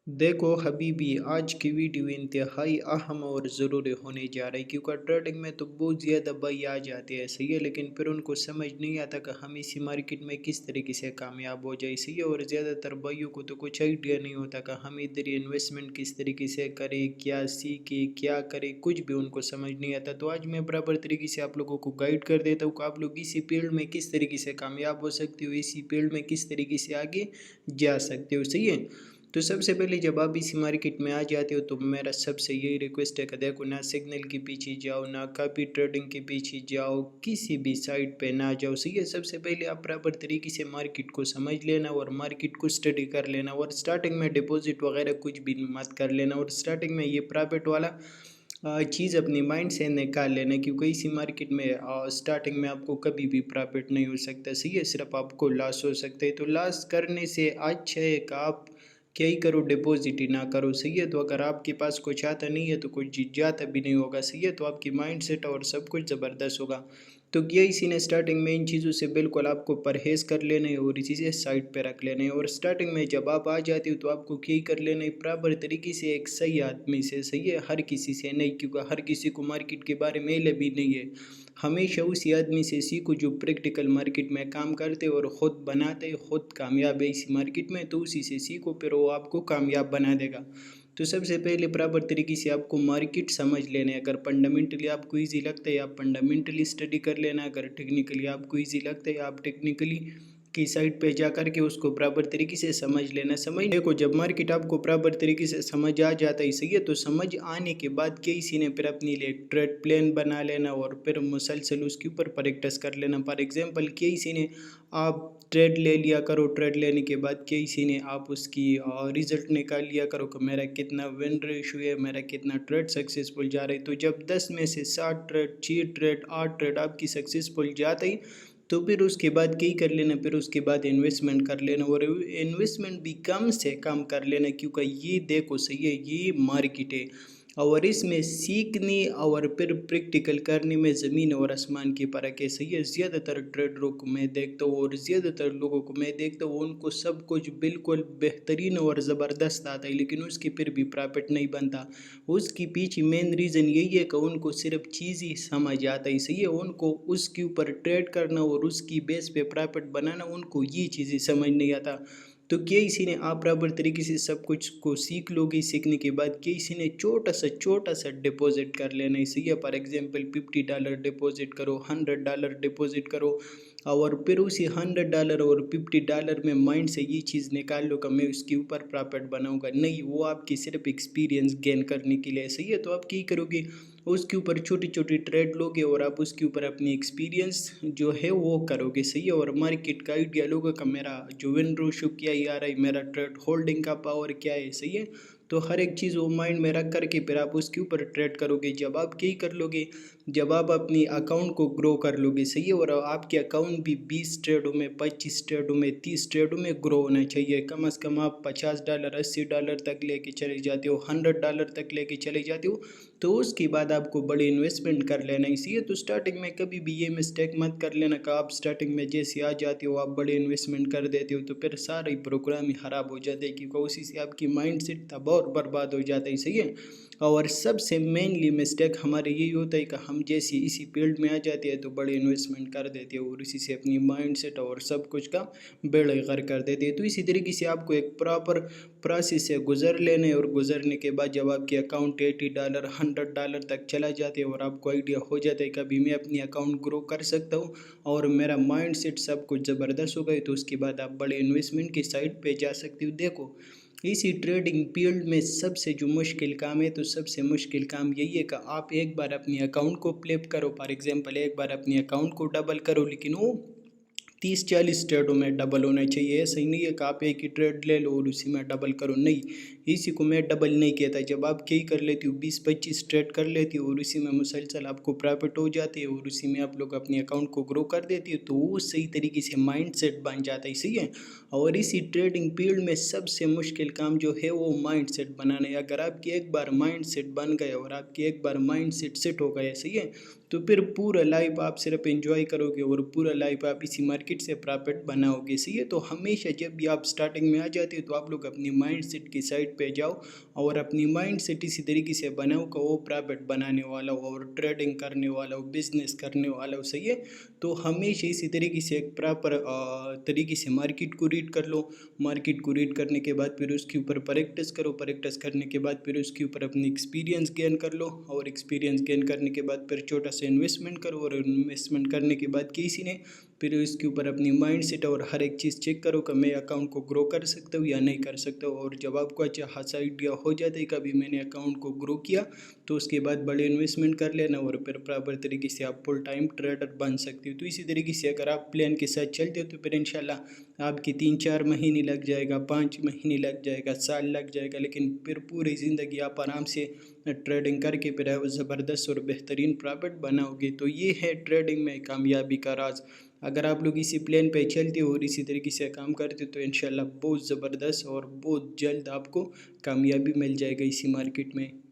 देखो हबीबी, आज की वीडियो इंतहाई अहम और ज़रूरी होने जा रही है क्योंकि ट्रेडिंग में तो बहुत ज़्यादा भाई आ जाते हैं। सही है, लेकिन फिर उनको समझ नहीं आता कि हम इसी मार्केट में किस तरीके से कामयाब हो जाए। सही है, और ज़्यादातर भाइयों को तो कुछ आइडिया नहीं होता कि हम इधर इन्वेस्टमेंट किस तरीके से करें, क्या सीखें, क्या करें, कुछ भी उनको समझ नहीं आता। तो आज मैं बराबर तरीके से आप लोगों को गाइड कर देता हूँ कि आप लोग इसी फील्ड में किस तरीके से कामयाब हो सकते हो, इसी फील्ड में किस तरीके से आगे जा सकते हो। सही है, तो सबसे पहले जब आप इस मार्केट में आ जाते हो तो मेरा सबसे यही रिक्वेस्ट है कि देखो, ना सिग्नल के पीछे जाओ, ना कॉपी ट्रेडिंग के पीछे जाओ, किसी भी साइट पे ना जाओ। सही है, सबसे पहले आप बराबर तरीके से मार्केट को समझ लेना और मार्केट को स्टडी कर लेना, और स्टार्टिंग में डिपॉजिट वगैरह कुछ भी मत कर लेना, और स्टार्टिंग में ये प्रॉफिट वाला चीज़ अपने माइंड से निकाल लेना, क्योंकि इसी मार्केट में स्टार्टिंग में आपको कभी भी प्रॉफिट नहीं हो सकता। सही है, सिर्फ आपको लॉस हो सकता है। तो लॉस करने से अच्छा है कि आप क्या ही करो, डिपॉजिट ही ना करो। सही है, तो अगर आपके पास कुछ आता नहीं है तो कुछ जाता भी नहीं होगा। सही है, तो आपकी माइंड सेट और सब कुछ ज़बरदस्त होगा। तो क्या इसी ने स्टार्टिंग में इन चीज़ों से बिल्कुल आपको परहेज़ कर लेना है और इसी से साइड पे रख लेना है। और स्टार्टिंग में जब आप आ जाते हो तो आपको क्या ही कर लेना है, बराबर तरीके से एक सही आदमी से। सही है, हर किसी से नहीं, क्योंकि हर किसी को मार्केट के बारे में इल्म भी नहीं है। हमेशा उसी आदमी से सीखो जो प्रैक्टिकल मार्केट में काम करते और ख़ुद बनाते, ख़ुद कामयाब है इसी मार्केट में। तो उसी से सीखो, फिर वो आपको कामयाब बना देगा। तो सबसे पहले बराबर तरीके से आपको मार्केट समझ लेना है। अगर फंडामेंटली आपको ईजी लगता है आप फंडामेंटली स्टडी कर लेना, अगर टेक्निकली आपको ईजी लगता है आप टेक्निकली की साइड पे जा कर के उसको बराबर तरीके से समझ लेना। समझ देखो, जब मार्केट आपको बराबर तरीके से समझ आ जाता है, सही है, तो समझ आने के बाद किसी ने फिर अपने लिए एक ट्रेड प्लान बना लेना और फिर मुसलसल उसके ऊपर प्रैक्टिस कर लेना। फॉर एग्जांपल किसी ने आप ट्रेड ले लिया करो, ट्रेड लेने के बाद किसी ने आप उसकी रिजल्ट निकाल लिया करो कि मेरा कितना विन रेशो है, मेरा कितना ट्रेड सक्सेसफुल जा रहा है। तो जब 10 में से 7 ट्रेड, 6 ट्रेड, 8 ट्रेड आपकी सक्सेसफुल जाते ही, तो फिर उसके बाद क्या कर लेना, फिर उसके बाद इन्वेस्टमेंट कर लेना, और इन्वेस्टमेंट भी कम से कम कर लेना, क्योंकि ये देखो सही है, ये मार्केट है और इसमें सीखने और फिर प्रैक्टिकल करने में ज़मीन और आसमान की फ़र्क है। सही है, ज़्यादातर ट्रेडरों को मैं देखता हूँ और ज़्यादातर लोगों को मैं देखता हूँ, उनको सब कुछ बिल्कुल बेहतरीन और ज़बरदस्त आता है, लेकिन उसकी फिर भी प्रॉफिट नहीं बनता। उसकी पीछे मेन रीज़न यही है कि उनको सिर्फ चीज़ ही समझ आता है। सही है, उनको उसके ऊपर ट्रेड करना और उसकी बेस पे प्रॉफिट बनाना, उनको ये चीज़ें समझ नहीं आता। तो क्या इसी ने आप बराबर तरीके से सब कुछ को सीख लोगे, सीखने के बाद क्या इसी ने छोटा सा डिपॉजिट कर लेना है। सही है, फॉर एग्जांपल $50 डिपॉजिट करो, $100 डिपॉजिट करो, और फिर उसी $100 और $50 में माइंड से ये चीज़ निकाल लो कि मैं उसके ऊपर प्रॉफिट बनाऊंगा। नहीं, वो आपकी सिर्फ एक्सपीरियंस गेन करने के लिए। सही है, तो आप क्या करोगे, उसके ऊपर छोटी छोटी ट्रेड लोगे और आप उसके ऊपर अपनी एक्सपीरियंस जो है वो करोगे। सही है, और मार्केट का आइडिया लोगों का, मेरा जो विन रेशो क्या ही आ रहा है, मेरा ट्रेड होल्डिंग का पावर क्या है। सही है, तो हर एक चीज़ वो माइंड में रख करके फिर आप उसके ऊपर ट्रेड करोगे। जब आप क्या कर लोगे, जब आप अपनी अकाउंट को ग्रो कर लोगे। सही है, और आपके अकाउंट भी 20 ट्रेडों में, 25 ट्रेडों में, 30 ट्रेडों में ग्रो होना चाहिए। कम से कम आप $50, $80 तक लेके चले जाते हो, $100 तक लेके चले जाते हो, तो उसके बाद आपको बड़ी इन्वेस्टमेंट कर लेना। इसीलिए तो स्टार्टिंग में कभी भी ये मिस्टेक मत कर लेना कि आप स्टार्टिंग में जैसे आ जाते हो आप बड़े इन्वेस्टमेंट कर देते हो, तो फिर सारा ही प्रोग्राम ही ख़राब हो जाता है, क्योंकि उसी से आपकी माइंड सेट तब और बर्बाद हो जाता है। सही है, और सबसे मेनली मिस्टेक हमारे यही होता है कि हम जैसे इसी फील्ड में आ जाते हैं तो बड़े इन्वेस्टमेंट कर देते हैं और इसी से अपनी माइंड सेट और सब कुछ का बेड़ा गर्क कर देते हैं। तो इसी तरीके से आपको एक प्रॉपर प्रोसेस से गुजर लेने, और गुजरने के बाद जब आपके अकाउंट $80, $100 तक चला जाते हैं और आपको आइडिया हो जाता है कभी मैं अपनी अकाउंट ग्रो कर सकता हूँ और मेरा माइंड सेट सब कुछ ज़बरदस्त हो गए, तो उसके बाद आप बड़े इन्वेस्टमेंट की साइड पे जा सकते हो। देखो, इसी ट्रेडिंग फील्ड में सबसे जो मुश्किल काम है, तो सबसे मुश्किल काम यही है कि आप एक बार अपनी अकाउंट को फ्लिप करो। फॉर एग्जांपल एक बार अपनी अकाउंट को डबल करो, लेकिन वो 30-40 ट्रेडों में डबल होना चाहिए। ऐसा ही नहीं है कि आप एक ही ट्रेड ले लो और उसी में डबल करो। नहीं, इसी को मैं डबल नहीं कहता। जब आप क्या कर लेती हो, 20-25 ट्रेड कर लेती हो और उसी में मुसलसल आपको प्रॉफिट हो जाती है और उसी में आप लोग अपने अकाउंट को ग्रो कर देती हो, तो वो सही तरीके से माइंड सेट बन जाता है। सही है, और इसी ट्रेडिंग फील्ड में सबसे मुश्किल काम जो है वो माइंड सेट बनाना है। अगर आपकी एक बार माइंड सेट बन गया और आपकी एक बार माइंड सेट हो गया, सही है, तो फिर पूरा लाइफ आप सिर्फ एंजॉय करोगे और पूरा लाइफ आप इसी मार्केट मार्केट से प्रॉफिट बनाओगे। सही है, तो हमेशा जब भी आप स्टार्टिंग में आ जाते हो तो आप लोग अपनी माइंड सेट की साइड पे जाओ और अपनी माइंड सेट इसी तरीके से बनाओ कि वो प्रॉफिट बनाने वाला हो और ट्रेडिंग करने वाला हो, बिजनेस करने वाला हो। सही है, तो हमेशा इसी तरीके से एक प्रॉपर तरीके से मार्केट को रीड कर लो। मार्केट को रीड करने के बाद फिर उसके ऊपर प्रैक्टिस करो, प्रैक्टिस करने के बाद फिर उसके ऊपर अपनी एक्सपीरियंस गेन कर लो और एक्सपीरियंस गेन करने के बाद फिर छोटा सा इन्वेस्टमेंट करो और इन्वेस्टमेंट करने के बाद किसी ने फिर इसके ऊपर अपनी माइंड सेट और हर एक चीज़ चेक करो कि मैं अकाउंट को ग्रो कर सकता हूँ या नहीं कर सकता हूँ। और जब आपको अच्छा खासा आइडिया हो जाता है कभी मैंने अकाउंट को ग्रो किया, तो उसके बाद बड़े इन्वेस्टमेंट कर लेना और फिर प्रॉपर तरीके से आप फुल टाइम ट्रेडर बन सकते हो। तो इसी तरीके से अगर आप प्लान के साथ चलते हो तो फिर इंशाल्लाह आपकी 3-4 महीने लग जाएगा, 5 महीने लग जाएगा, साल लग जाएगा, लेकिन फिर पूरी ज़िंदगी आप आराम से ट्रेडिंग करके फिर ज़बरदस्त और बेहतरीन प्रॉफिट बनाओगे। तो ये है ट्रेडिंग में कामयाबी का राज। अगर आप लोग इसी प्लान पे चलते हो और इसी तरीके से काम करते हो तो इंशाल्लाह बहुत ज़बरदस्त और बहुत जल्द आपको कामयाबी मिल जाएगा इसी मार्केट में।